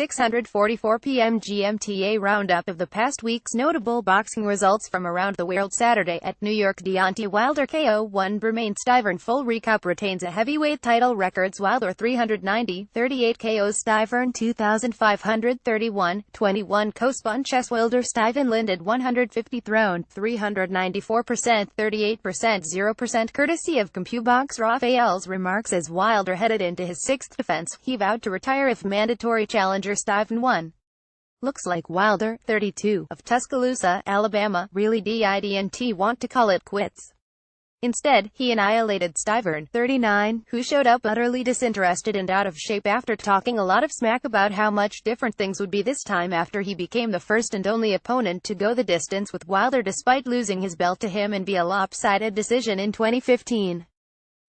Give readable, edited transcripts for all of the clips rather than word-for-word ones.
644 PM GMTA roundup of the past week's notable boxing results from around the world. Saturday at New York. Deontay Wilder KO 1 remains Stivern. Full recap. Retains a heavyweight title. Records: Wilder 390, 38 KOs, Stivern 2,531, 21 co-spun chess. Wilder Stivern landed 150th round, 394%, 38%, 0%, courtesy of CompuBox. Raphael's remarks as Wilder headed into his sixth defense. He vowed to retire if mandatory challenger Stivern won. Looks like Wilder, 32, of Tuscaloosa, Alabama, really didn't want to call it quits. Instead, he annihilated Stivern, 39, who showed up utterly disinterested and out of shape after talking a lot of smack about how much different things would be this time after he became the first and only opponent to go the distance with Wilder despite losing his belt to him in a lopsided decision in 2015.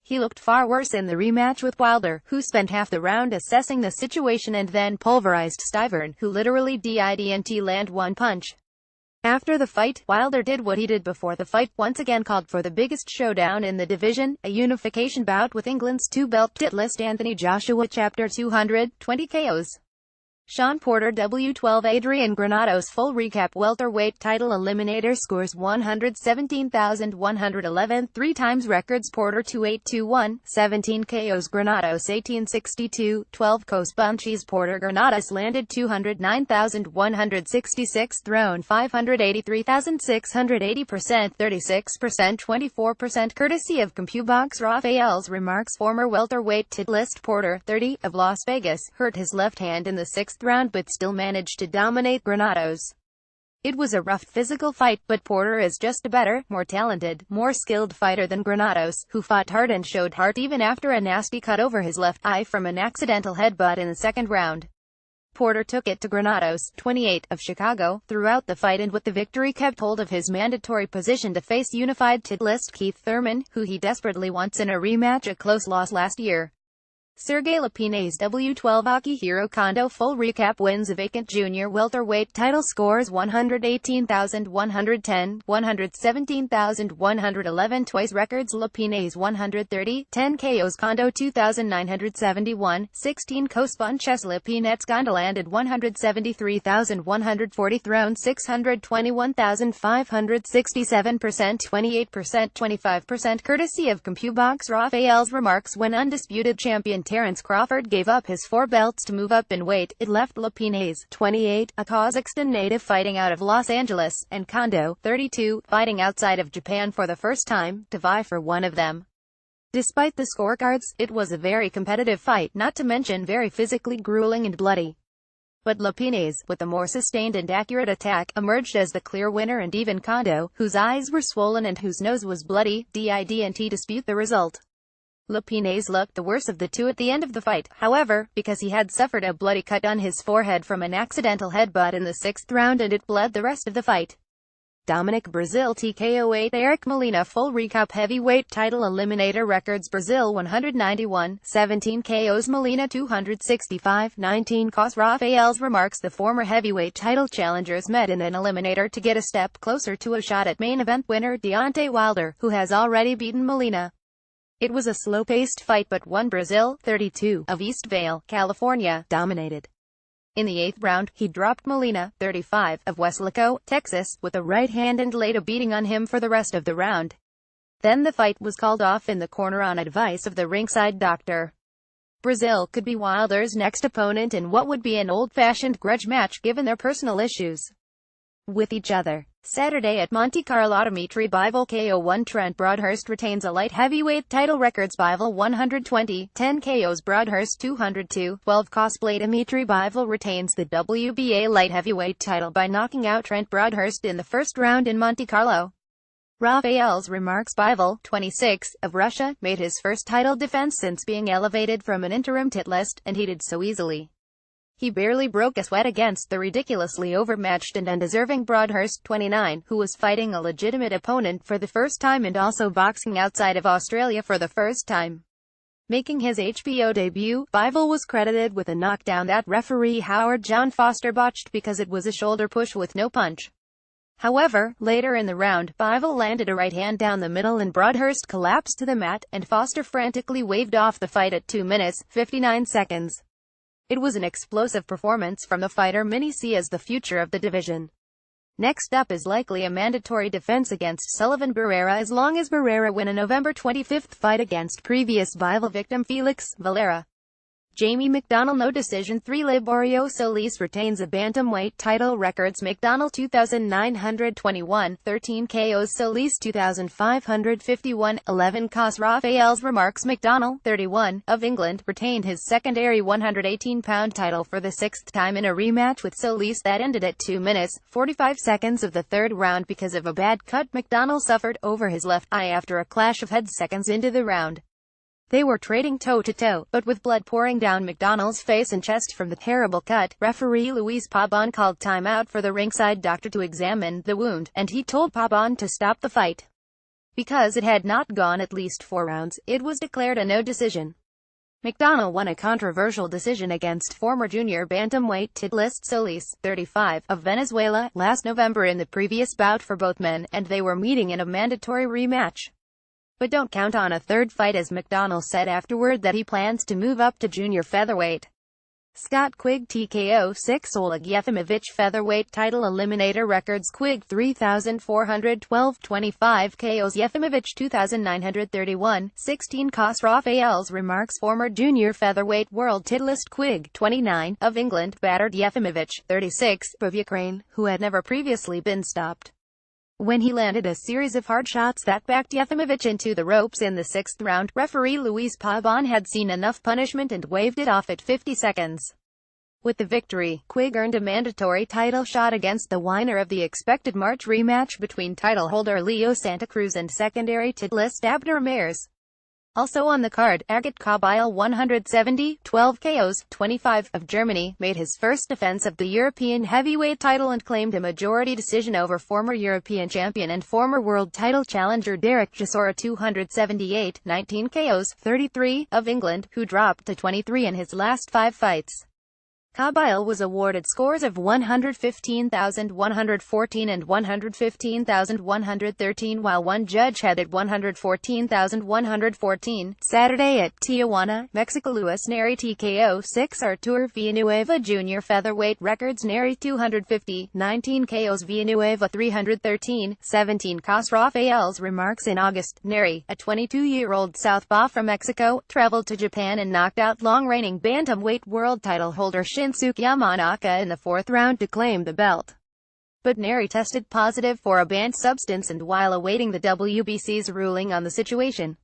He looked far worse in the rematch with Wilder, who spent half the round assessing the situation and then pulverized Stivern, who literally didn't land one punch. After the fight, Wilder did what he did before the fight, once again called for the biggest showdown in the division, a unification bout with England's two-belt titlist Anthony Joshua. Chapter 220 KOs. Shawn Porter W12 Adrian Granados. Full recap. Welterweight title eliminator. Scores: 117,111, 3 times records. Porter 2821, 17 KOs, Granados 1862, 12 co-spun cheese. Porter Granados landed 209,166, thrown 583,680%, 36%, 24%, courtesy of CompuBox. Raphael's remarks: former welterweight titleist Porter, 30, of Las Vegas, hurt his left hand in the sixth round but still managed to dominate Granados. It was a rough physical fight, but Porter is just a better, more talented, more skilled fighter than Granados, who fought hard and showed heart even after a nasty cut over his left eye from an accidental headbutt in the second round. Porter took it to Granados, 28, of Chicago, throughout the fight, and with the victory kept hold of his mandatory position to face unified titleist Thurman, who he desperately wants in a rematch, a close loss last year. Sergey Lupinets W12 Akihiro Kondo. Full recap. Wins a vacant junior welterweight title. Scores: 118,110, 117,111, twice records. Lupinets 130, 10 KOs, Kondo 2,971, 16 co-spun chess. Lupinets Kondo landed 173,140, thrown 621,567%, 28%, 25%, courtesy of CompuBox. Raphael's remarks: when undisputed champion Terence Crawford gave up his 4 belts to move up in weight, it left Lupinets, 28, a Kazakhstan native fighting out of Los Angeles, and Kondo, 32, fighting outside of Japan for the first time, to vie for one of them. Despite the scorecards, it was a very competitive fight, not to mention very physically grueling and bloody. But Lupinets, with a more sustained and accurate attack, emerged as the clear winner, and even Kondo, whose eyes were swollen and whose nose was bloody, didn't dispute the result. Lupinets looked the worse of the two at the end of the fight, however, because he had suffered a bloody cut on his forehead from an accidental headbutt in the sixth round and it bled the rest of the fight. Dominic Brazil TKO 8 Eric Molina. Full recap. Heavyweight title eliminator. Records: Brazil 191, 17 KOs, Molina 265, 19 KOs. Raphael's remarks: the former heavyweight title challengers met in an eliminator to get a step closer to a shot at main event winner Deontay Wilder, who has already beaten Molina. It was a slow-paced fight, but one. Brazil, 32, of East Vale, California, dominated. In the 8th round, he dropped Molina, 35, of Weslaco, Texas, with a right hand and laid a beating on him for the rest of the round. Then the fight was called off in the corner on advice of the ringside doctor. Brazil could be Wilder's next opponent in what would be an old-fashioned grudge match given their personal issues with each other. Saturday at Monte Carlo. Dimitri Bivol KO 1 Trent Broadhurst retains a light heavyweight title. Records: Bivol 120, 10 KOs, Broadhurst 202, 12 cosplay. Dimitri Bivol retains the WBA light heavyweight title by knocking out Trent Broadhurst in the first round in Monte Carlo. Raphael's remarks: Bivol, 26, of Russia, made his first title defense since being elevated from an interim titleist, and he did so easily. He barely broke a sweat against the ridiculously overmatched and undeserving Broadhurst, 29, who was fighting a legitimate opponent for the first time and also boxing outside of Australia for the first time. Making his HBO debut, Bivol was credited with a knockdown that referee Howard John Foster botched because it was a shoulder push with no punch. However, later in the round, Bivol landed a right hand down the middle and Broadhurst collapsed to the mat, and Foster frantically waved off the fight at 2 minutes, 59 seconds. It was an explosive performance from the fighter many see as the future of the division. Next up is likely a mandatory defense against Sullivan Barrera as long as Barrera win a November 25 fight against previous Bivol victim Felix Valera. Jamie McDonnell no decision 3 Liborio Solis retains a bantamweight title records McDonnell 2,921, 13 KOs Solis 2,551, 11 KOs Rafael's remarks McDonnell, 31, of England, retained his secondary 118-pound title for the 6th time in a rematch with Solis that ended at 2 minutes, 45 seconds of the third round because of a bad cut McDonnell suffered over his left eye after a clash of heads seconds into the round. They were trading toe-to-toe, but with blood pouring down McDonnell's face and chest from the terrible cut, referee Luis Pabon called timeout for the ringside doctor to examine the wound, and he told Pabon to stop the fight. Because it had not gone at least 4 rounds, it was declared a no decision. McDonnell won a controversial decision against former junior bantamweight Titleist Solis, 35, of Venezuela, last November in the previous bout for both men, and they were meeting in a mandatory rematch. But don't count on a third fight as McDonnell said afterward that he plans to move up to junior featherweight. Scott Quigg TKO 6 Oleg Yefimovich featherweight title eliminator records Quigg 3,412 25 KOs Yefimovich 2,931, 16 KOs Rafael's remarks former junior featherweight world titleist Quigg, 29, of England, battered Yefimovich, 36, of Ukraine, who had never previously been stopped. When he landed a series of hard shots that backed Yefimovich into the ropes in the 6th round, referee Luis Pabon had seen enough punishment and waved it off at 50 seconds. With the victory, Quigg earned a mandatory title shot against the winner of the expected March rematch between title holder Leo Santa Cruz and secondary titleist Abner Ramirez. Also on the card, Agat Kabyle 170, 12 KOs, 25, of Germany, made his first defense of the European heavyweight title and claimed a majority decision over former European champion and former world title challenger Derek Chisora 278, 19 KOs, 33, of England, who dropped to 23 in his last 5 fights. Kabyle was awarded scores of 115,114 and 115,113 while one judge had it 114,114. Saturday at Tijuana, Mexico. Luis Neri TKO 6 Artur Villanueva Jr. featherweight records Neri 250, 19 KOs Villanueva 313, 17 KOs Rafael's remarks in August. Neri, a 22-year-old southpaw from Mexico, traveled to Japan and knocked out long-reigning bantamweight world title holder Shinsuke Yamanaka in the 4th round to claim the belt. But Neri tested positive for a banned substance and while awaiting the WBC's ruling on the situation,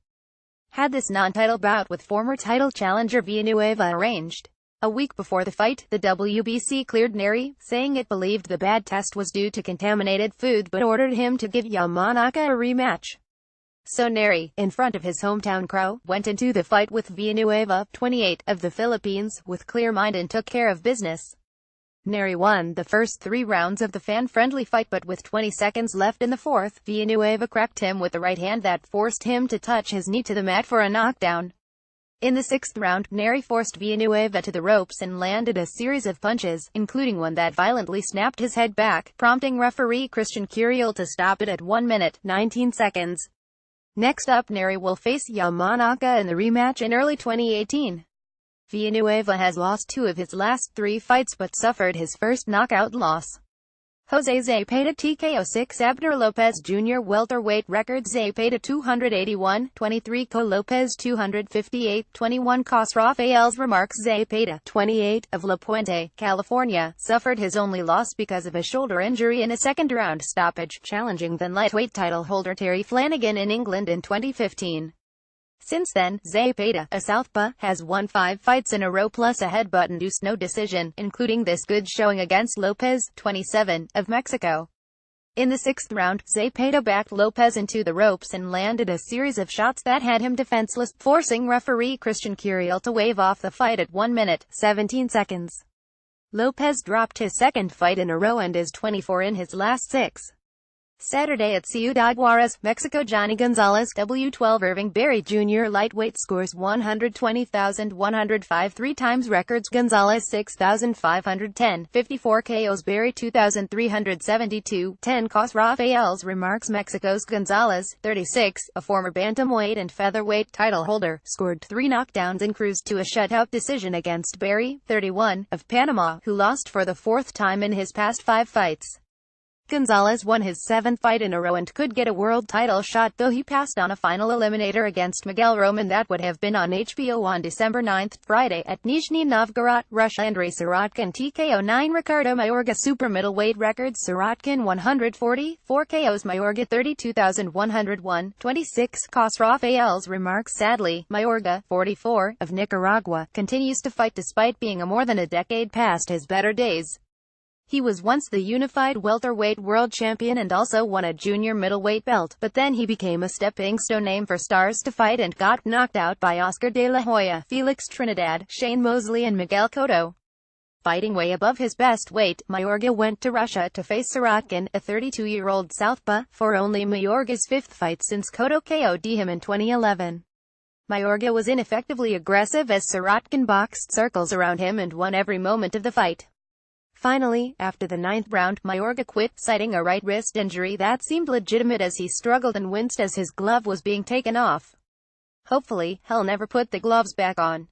had this non-title bout with former title challenger Villanueva arranged. A week before the fight, the WBC cleared Neri, saying it believed the bad test was due to contaminated food but ordered him to give Yamanaka a rematch. So Neri, in front of his hometown crowd, went into the fight with Villanueva, 28, of the Philippines, with clear mind and took care of business. Neri won the first 3 rounds of the fan-friendly fight but with 20 seconds left in the 4th, Villanueva cracked him with a right hand that forced him to touch his knee to the mat for a knockdown. In the 6th round, Neri forced Villanueva to the ropes and landed a series of punches, including one that violently snapped his head back, prompting referee Christian Curiel to stop it at 1 minute, 19 seconds. Next up, Neri will face Yamanaka in the rematch in early 2018. Villanueva has lost 2 of his last 3 fights but suffered his first knockout loss. Jose Zepeda TKO 6 Abner Lopez Jr. welterweight records Zepeda 281, 23 Co Lopez 258, 21 KOs Rafael's remarks Zepeda, 28, of La Puente, California, suffered his only loss because of a shoulder injury in a 2nd round stoppage, challenging then lightweight title holder Terry Flanagan in England in 2015. Since then, Zepeda, a southpaw, has won 5 fights in a row plus a headbutt-induced no decision, including this good showing against Lopez, 27, of Mexico. In the 6th round, Zepeda backed Lopez into the ropes and landed a series of shots that had him defenseless, forcing referee Christian Curiel to wave off the fight at 1 minute, 17 seconds. Lopez dropped his 2nd fight in a row and is 24 in his last 6. Saturday at Ciudad Juarez, Mexico. Johnny Gonzalez, W12 Irving Berry Jr. lightweight scores 120,105 3 times records. Gonzalez 6,510, 54 KOs. Berry 2,372, 10 KOs. Rafael's remarks. Mexico's Gonzalez, 36, a former bantamweight and featherweight title holder, scored 3 knockdowns and cruised to a shutout decision against Berry, 31, of Panama, who lost for the 4th time in his past 5 fights. Gonzalez won his 7th fight in a row and could get a world title shot, though he passed on a final eliminator against Miguel Roman that would have been on HBO on December 9, Friday, at Nizhny Novgorod, Russia. Andrei Sirotkin TKO 9. Ricardo Mayorga super middleweight records. Sirotkin 140, 4 KOs. Mayorga 32,101, 26 KOs. Rafael's remarks. Sadly, Mayorga, 44, of Nicaragua, continues to fight despite being a more than a decade past his better days. He was once the unified welterweight world champion and also won a junior middleweight belt, but then he became a stepping stone name for stars to fight and got knocked out by Oscar de la Hoya, Felix Trinidad, Shane Mosley and Miguel Cotto. Fighting way above his best weight, Mayorga went to Russia to face Sirotkin, a 32-year-old southpaw, for only Mayorga's 5th fight since Cotto KO'd him in 2011. Mayorga was ineffectively aggressive as Sirotkin boxed circles around him and won every moment of the fight. Finally, after the 9th round, Mayorga quit, citing a right wrist injury that seemed legitimate as he struggled and winced as his glove was being taken off. Hopefully, he'll never put the gloves back on.